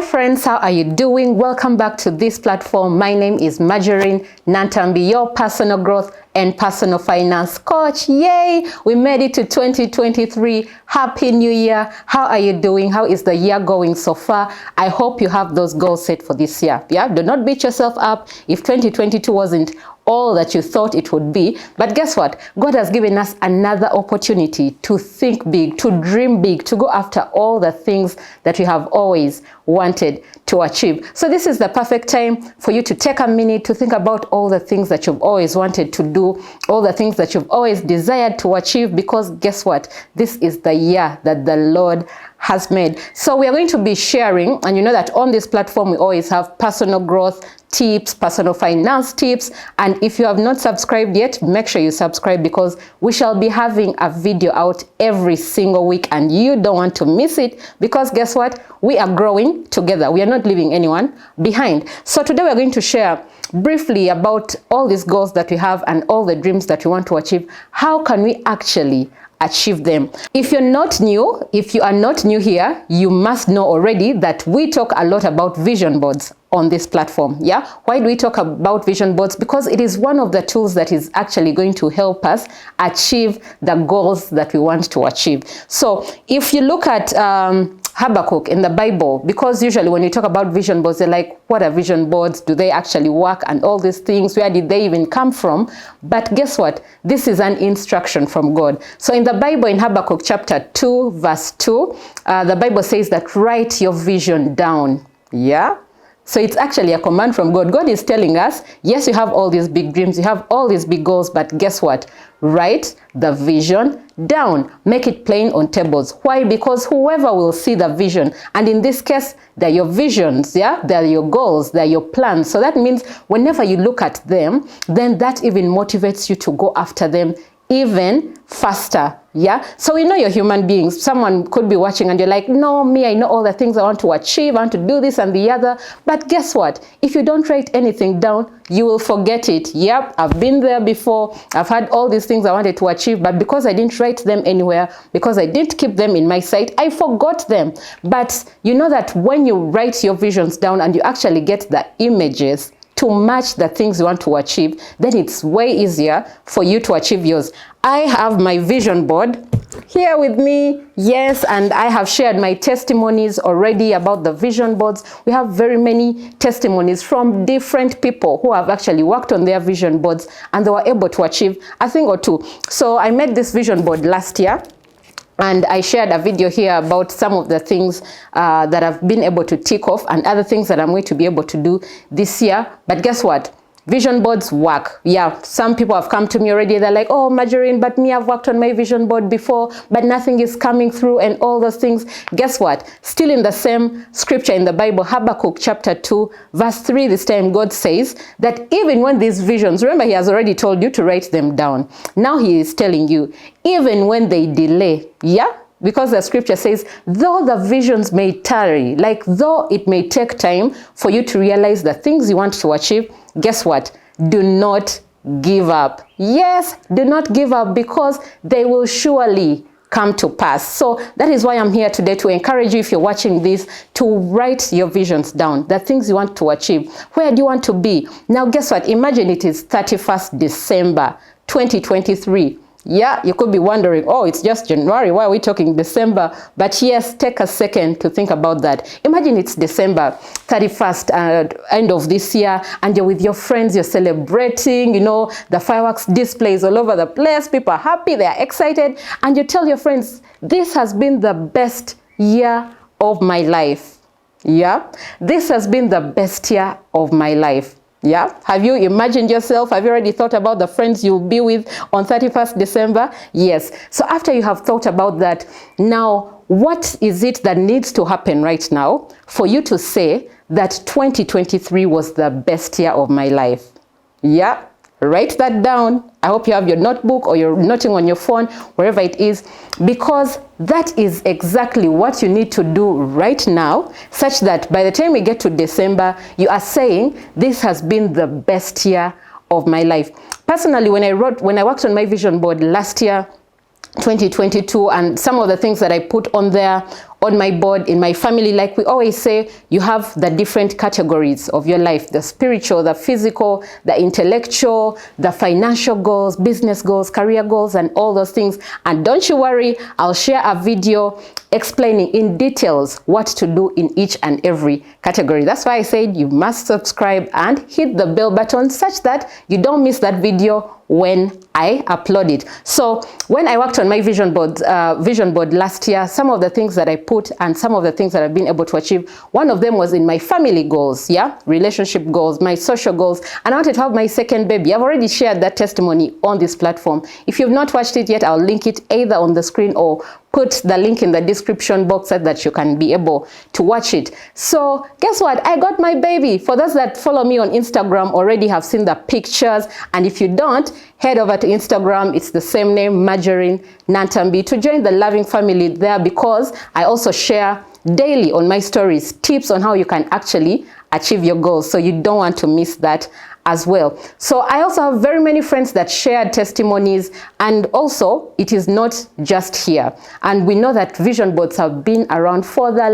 Hi friends, how are you doing? Welcome back to this platform. My name is Marjorie Nantambi, your personal growth and personal finance coach. Yay! We made it to 2023. Happy New Year. How are you doing? How is the year going so far? I hope you have those goals set for this year. Yeah, do not beat yourself up if 2022 wasn't all that you thought it would be. But guess what? God has given us another opportunity to think big, to dream big, to go after all the things that we have always wanted to achieve. So this is the perfect time for you to take a minute to think about all the things that you've always wanted to do, all the things that you've always desired to achieve, because guess what? This is the year that the Lord has made. So we are going to be sharing, and you know that on this platform we always have personal growth tips, personal finance tips, and if you have not subscribed yet, make sure you subscribe, because we shall be having a video out every single week and you don't want to miss it, because guess what? We are growing together. We are not leaving anyone behind. So today we're going to share briefly about all these goals that we have and all the dreams that we want to achieve. How can we actually achieve them? If you are not new here, you must know already that we talk a lot about vision boards on this platform. Yeah, why do we talk about vision boards? Because it is one of the tools that is actually going to help us achieve the goals that we want to achieve. So if you look at Habakkuk in the Bible, because usually when you talk about vision boards, they're like, what are vision boards? Do they actually work? And all these things, where did they even come from? But guess what? This is an instruction from God. So in the Bible, in Habakkuk chapter 2, verse 2, the Bible says that write your vision down. Yeah? So it's actually a command from God. God is telling us, yes, you have all these big dreams, you have all these big goals, but guess what? Write the vision down. Make it plain on tables. Why? Because whoever will see the vision, and in this case, they're your visions, yeah? They're your goals, they're your plans. So that means whenever you look at them, then that even motivates you to go after them even faster. Yeah, so we know you're human beings. Someone could be watching and you're like, no, me, I know all the things I want to achieve, I want to do this and the other. But guess what? If you don't write anything down, you will forget it. Yep, I've been there before. I've had all these things I wanted to achieve, but because I didn't write them anywhere, because I didn't keep them in my sight, I forgot them. But you know that when you write your visions down and you actually get the images to match the things you want to achieve, then it's way easier for you to achieve yours. I have my vision board here with me, yes, and I have shared my testimonies already about the vision boards. We have very many testimonies from different people who have actually worked on their vision boards and they were able to achieve a thing or two. So I made this vision board last year, and I shared a video here about some of the things that I've been able to tick off and other things that I'm going to be able to do this year. But guess what? Vision boards work. Yeah, some people have come to me already. They're like, oh, Marjorie, but me, I've worked on my vision board before, but nothing is coming through and all those things. Guess what? Still in the same scripture in the Bible, Habakkuk chapter 2, verse 3, this time God says that even when these visions, remember he has already told you to write them down. Now he is telling you, even when they delay, yeah? Because the scripture says, though the visions may tarry, like though it may take time for you to realize the things you want to achieve, guess what? Do not give up. Yes, do not give up, because they will surely come to pass. So that is why I'm here today, to encourage you, if you're watching this, to write your visions down, the things you want to achieve. Where do you want to be? Now guess what? Imagine it is 31st December 2023. Yeah, you could be wondering, oh, it's just January, why are we talking December? But yes, take a second to think about that. Imagine it's December 31st, end of this year, and you're with your friends, you're celebrating, you know, the fireworks displays all over the place, people are happy, they're excited, and you tell your friends, this has been the best year of my life. Yeah, this has been the best year of my life. Yeah, have you imagined yourself? Have you already thought about the friends you'll be with on 31st December? Yes. So after you have thought about that, now what is it that needs to happen right now for you to say that 2023 was the best year of my life? Yeah, write that down. I hope you have your notebook or you're noting on your phone, wherever it is, because that is exactly what you need to do right now, such that by the time we get to December, you are saying, this has been the best year of my life. Personally, when I worked on my vision board last year, 2022, and some of the things that I put on there, on my board, in my family, like we always say, you have the different categories of your life: the spiritual, the physical, the intellectual, the financial goals, business goals, career goals, and all those things. And don't you worry, I'll share a video explaining in details what to do in each and every category. That's why I said you must subscribe and hit the bell button such that you don't miss that video when I upload it. So when I worked on my vision board last year, some of the things that I put and some of the things that I've been able to achieve, one of them was in my family goals, relationship goals, my social goals, and I wanted to have my second baby. I've already shared that testimony on this platform. If you've not watched it yet, I'll link it either on the screen or put the link in the description box so that you can be able to watch it. So guess what? I got my baby. For those that follow me on Instagram already have seen the pictures, and if you don't, head over to Instagram. It's the same name, Marjorie Nantambi, to join the loving family there, because I also share daily on my stories tips on how you can actually achieve your goals. So you don't want to miss that as well. So I also have very many friends that shared testimonies, and also it is not just here. And we know that vision boards have been around for the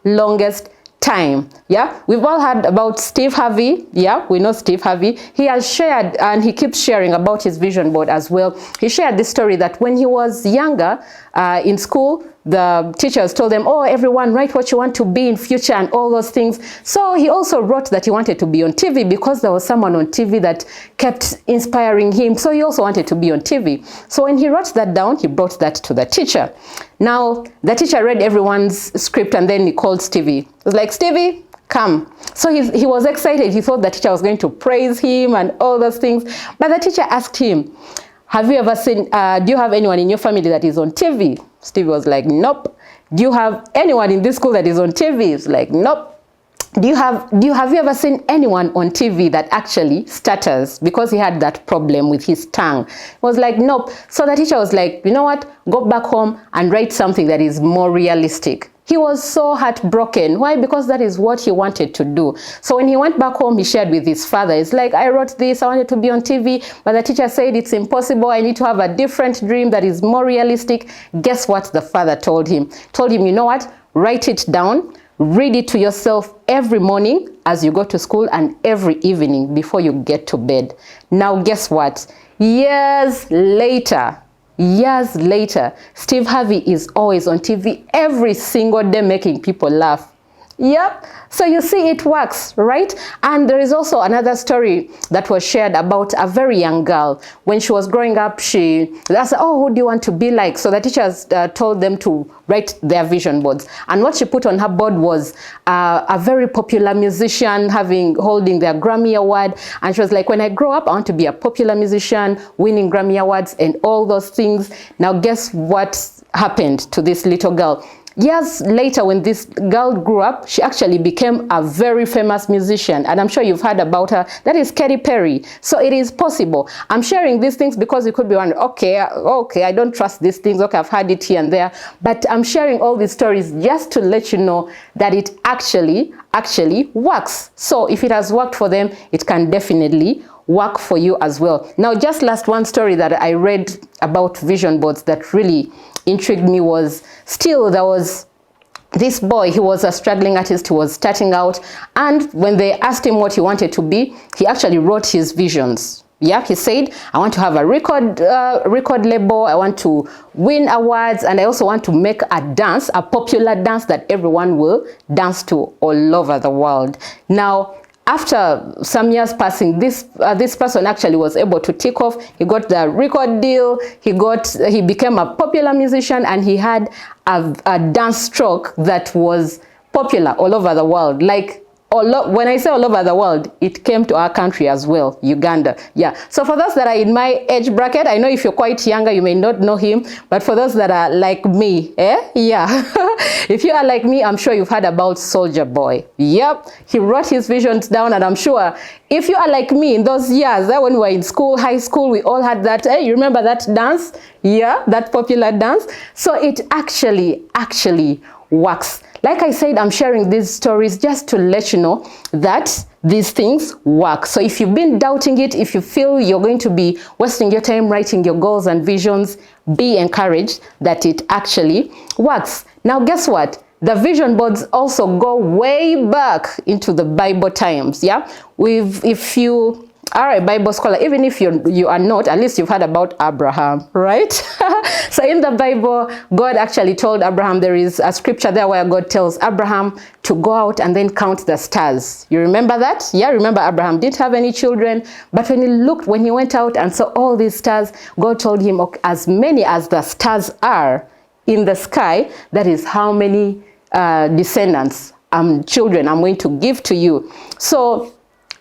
longest time. We've all heard about Steve Harvey. We know Steve Harvey. He has shared, and he keeps sharing about his vision board as well. He shared this story that when he was younger in school, the teachers told them, oh, everyone write what you want to be in future and all those things. So he also wrote that he wanted to be on TV because there was someone on TV that kept inspiring him. So he also wanted to be on TV. So when he wrote that down, he brought that to the teacher. Now, the teacher read everyone's script, and then he called Stevie. He was like, Stevie, come. So he was excited. He thought the teacher was going to praise him and all those things. But the teacher asked him, have you ever seen, do you have anyone in your family that is on TV? Stevie was like, nope. Do you have anyone in this school that is on TV? He's like, nope. Have you ever seen anyone on TV that actually stutters? Because he had that problem with his tongue. He was like, nope. So the teacher was like, you know what? Go back home and write something that is more realistic. He was so heartbroken. Why? Because that is what he wanted to do. So when he went back home, he shared with his father. It's like, I wrote this, I wanted to be on TV, but the teacher said it's impossible. I need to have a different dream that is more realistic. Guess what the father told him? Told him, you know what? Write it down. Read it to yourself every morning as you go to school and every evening before you get to bed. Now, guess what? Years later, Steve Harvey is always on TV every single day making people laugh. Yep. So you see, it works, right? And there is also another story that was shared about a very young girl. When she was growing up, they asked, oh, who do you want to be like? So the teachers told them to write their vision boards. And what she put on her board was a very popular musician holding their Grammy Award. And she was like, when I grow up, I want to be a popular musician, winning Grammy Awards and all those things. Now, guess what happened to this little girl? Years later, when this girl grew up, she actually became a very famous musician. And I'm sure you've heard about her. That is Katy Perry. So it is possible. I'm sharing these things because you could be wondering, okay, I don't trust these things. Okay, I've heard it here and there. But I'm sharing all these stories just to let you know that it actually works. So if it has worked for them, it can definitely work for you as well. Now, just last one story that I read about vision boards that really intrigued me was, there was this boy. He was a struggling artist. He was starting out, and when they asked him what he wanted to be, he actually wrote his visions. He said, I want to have a record label, I want to win awards, and I also want to make a dance, a popular dance that everyone will dance to all over the world. Now, after some years passing, this person actually was able to tick off. He got the record deal, he became a popular musician, and he had a dance stroke that was popular all over the world. Like, when I say all over the world, it came to our country as well, Uganda. So for those that are in my age bracket, I know if you're quite younger, you may not know him, but for those that are like me, if you are like me, I'm sure you've heard about Soulja Boy. He wrote his visions down, and I'm sure if you are like me in those years, when we were in school, high school, we all had that, you remember that dance? That popular dance. So it actually works. Like I said, I'm sharing these stories just to let you know that these things work. So if you've been doubting it, if you feel you're going to be wasting your time writing your goals and visions, be encouraged that it actually works. Now, guess what? The vision boards also go way back into the Bible times. Yeah, if you are a Bible scholar, even if you are not, at least you've heard about Abraham, right? So in the Bible, God actually told Abraham, there is a scripture there where God tells Abraham to go out and then count the stars. You remember that? Yeah, remember Abraham didn't have any children, but when he went out and saw all these stars, God told him, okay, as many as the stars are in the sky, that is how many descendants, children I'm going to give to you. So,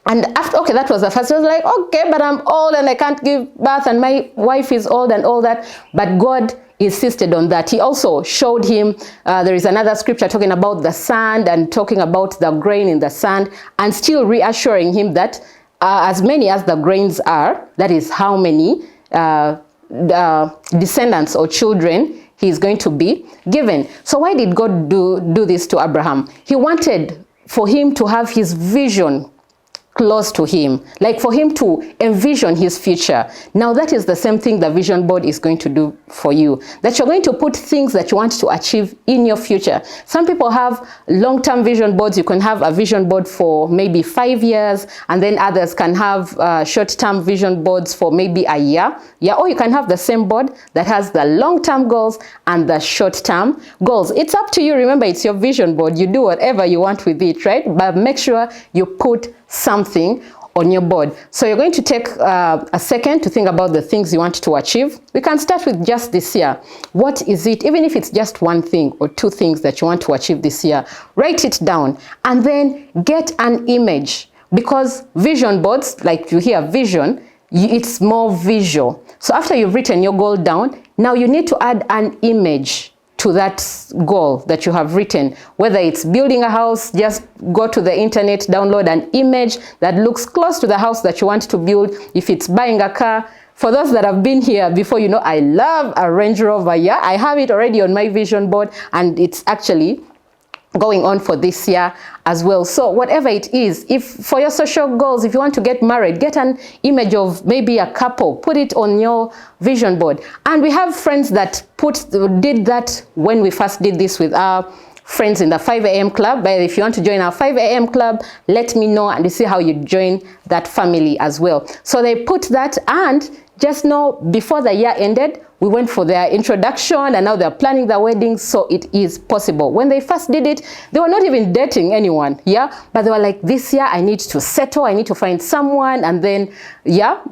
and after, okay, that was the first. I was like, okay, but I'm old and I can't give birth and my wife is old and all that. But God insisted on that. He also showed him, there is another scripture talking about the sand and talking about the grain in the sand, and still reassuring him that as many as the grains are, that is how many descendants or children he is going to be given. So why did God do this to Abraham? He wanted for him to have his vision close to him, like for him to envision his future. Now that is the same thing the vision board is going to do for you, that you're going to put things that you want to achieve in your future. Some people have long-term vision boards. You can have a vision board for maybe 5 years, and then others can have short-term vision boards for maybe a year. Yeah, or you can have the same board that has the long-term goals and the short-term goals. It's up to you. Remember, it's your vision board. You do whatever you want with it, right? But make sure you put something on your board. So you're going to take a second to think about the things you want to achieve. We can start with just this year. What is it? Even if it's just one thing or two things that you want to achieve this year, write it down and then get an image, because vision boards, like you hear vision, it's more visual. So after you've written your goal down, now you need to add an image to that goal that you have written. Whether it's building a house, just go to the internet, download an image that looks close to the house that you want to build. If it's buying a car, for those that have been here before, you know I love a Range Rover. Yeah, I have it already on my vision board, and it's actually going on for this year as well. So whatever it is, if for your social goals, if you want to get married, get an image of maybe a couple, put it on your vision board. And we have friends that did that when we first did this with our friends in the 5 a.m. club. But if you want to join our 5 a.m. club, let me know and see how you join that family as well. So they put that, and just know before the year ended, we went for their introduction and now they're planning their wedding. So it is possible. When they first did it, they were not even dating anyone. Yeah. But they were like, this year I need to settle. I need to find someone and then, yeah,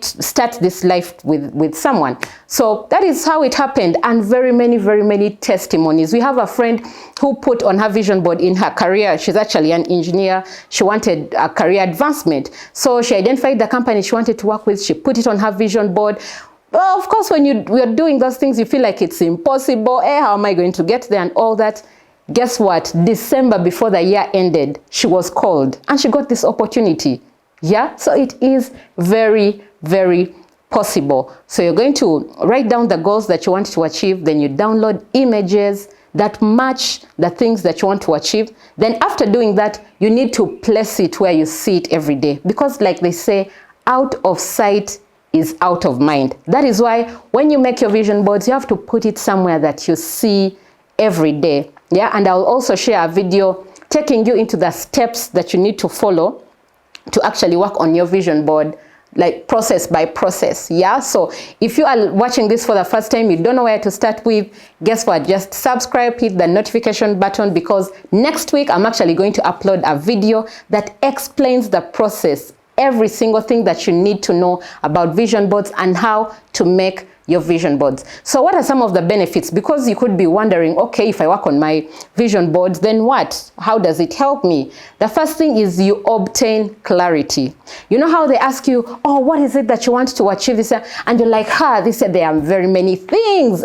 start this life with someone. So that is how it happened. And very many testimonies. We have a friend who put on her vision board in her career. She's actually an engineer. She wanted a career advancement. So she identified the company she wanted to work with. She put it on her vision board. Well, of course, when you're doing those things, you feel like it's impossible. How am I going to get there and all that? Guess what? December, before the year ended, she was called and she got this opportunity. Yeah, so it is very possible. So you're going to write down the goals that you want to achieve. Then you download images that match the things that you want to achieve. Then after doing that, you need to place it where you see it every day. Because like they say, out of sight is out of mind. That is why when you make your vision boards, you have to put it somewhere that you see every day. Yeah, and I'll also share a video taking you into the steps that you need to follow to actually work on your vision board, like process by process. Yeah, so if you are watching this for the first time, you don't know where to start with, guess what? Just subscribe, hit the notification button, because next week I'm actually going to upload a video that explains the process, every single thing that you need to know about vision boards and how to make your vision boards. So what are some of the benefits? Because you could be wondering, okay, if I work on my vision boards, then what? How does it help me? The first thing is you obtain clarity. You know how they ask you, oh, what is it that you want to achieve this year? And you're like, they said there are very many things.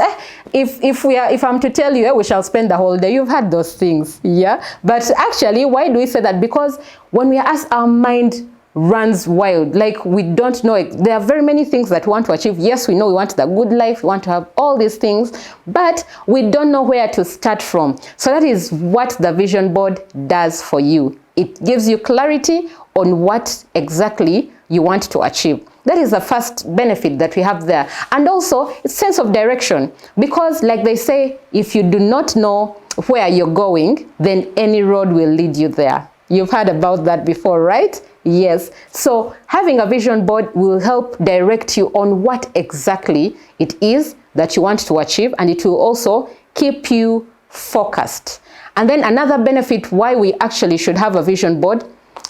If I'm to tell you, we shall spend the whole day. You've had those things, yeah? But actually, why do we say that? Because when we ask, our mind runs wild. Like, we don't know it. There are very many things that we want to achieve. Yes, we know we want the good life, we want to have all these things, but we don't know where to start from. So that is what the vision board does for you. It gives you clarity on what exactly you want to achieve. That is the first benefit that we have there. And also, it's sense of direction. Because like they say, if you do not know where you're going, then any road will lead you there. You've heard about that before, right? Yes. So having a vision board will help direct you on what exactly it is that you want to achieve, and it will also keep you focused. And then another benefit why we actually should have a vision board,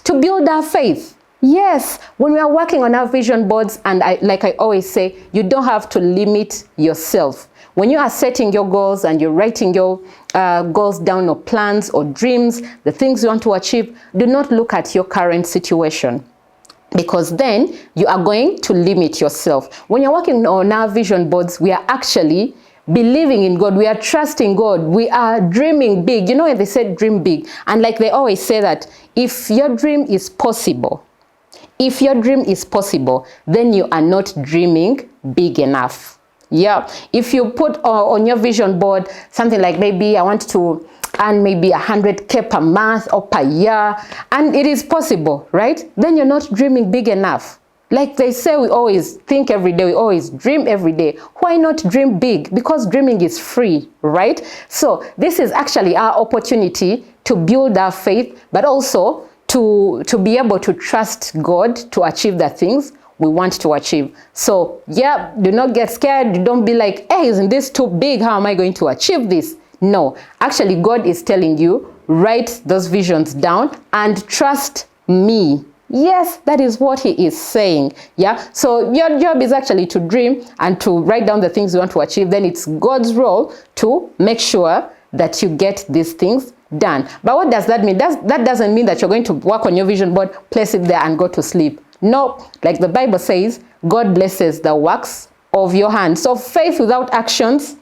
to build our faith. Yes, when we are working on our vision boards, and like I always say, you don't have to limit yourself. When you are setting your goals and you're writing your goals down, or plans or dreams, the things you want to achieve, do not look at your current situation, because then you are going to limit yourself. When you're working on our vision boards, we are actually believing in God. We are trusting God. We are dreaming big. You know, they said dream big. And like they always say that if your dream is possible, then you are not dreaming big enough. Yeah. If you put on your vision board something like, maybe I want to earn maybe 100K per month or per year, and it is possible, right? Then you're not dreaming big enough. Like they say, we always think every day, we always dream every day. Why not dream big? Because dreaming is free, right? So this is actually our opportunity to build our faith, but also to be able to trust God to achieve the things we want to achieve. So yeah, do not get scared. Don't be like, hey, isn't this too big? How am I going to achieve this? No, actually God is telling you, write those visions down and trust me. Yes, that is what he is saying. Yeah, so your job is actually to dream and to write down the things you want to achieve. Then it's God's role to make sure that you get these things done. But what does that mean? That doesn't mean that you're going to work on your vision board, place it there and go to sleep. No, like the Bible says, God blesses the works of your hands. So faith without actions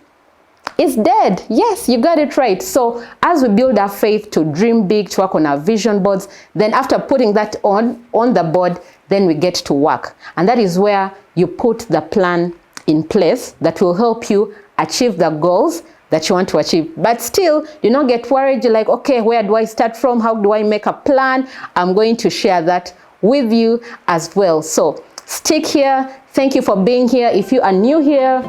is dead. Yes, you got it right. So as we build our faith to dream big, to work on our vision boards, then after putting that on the board, then we get to work. And that is where you put the plan in place that will help you achieve the goals that you want to achieve. But still, do not get worried. You're like, okay, where do I start from? How do I make a plan? I'm going to share that with you as well. So stick here. Thank you for being here. If you are new here,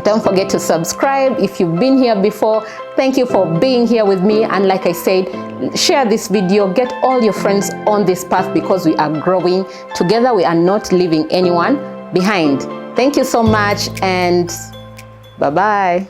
don't forget to subscribe. If you've been here before, thank you for being here with me. And like I said, share this video, get all your friends on this path, because we are growing together. We are not leaving anyone behind. Thank you so much, and bye-bye.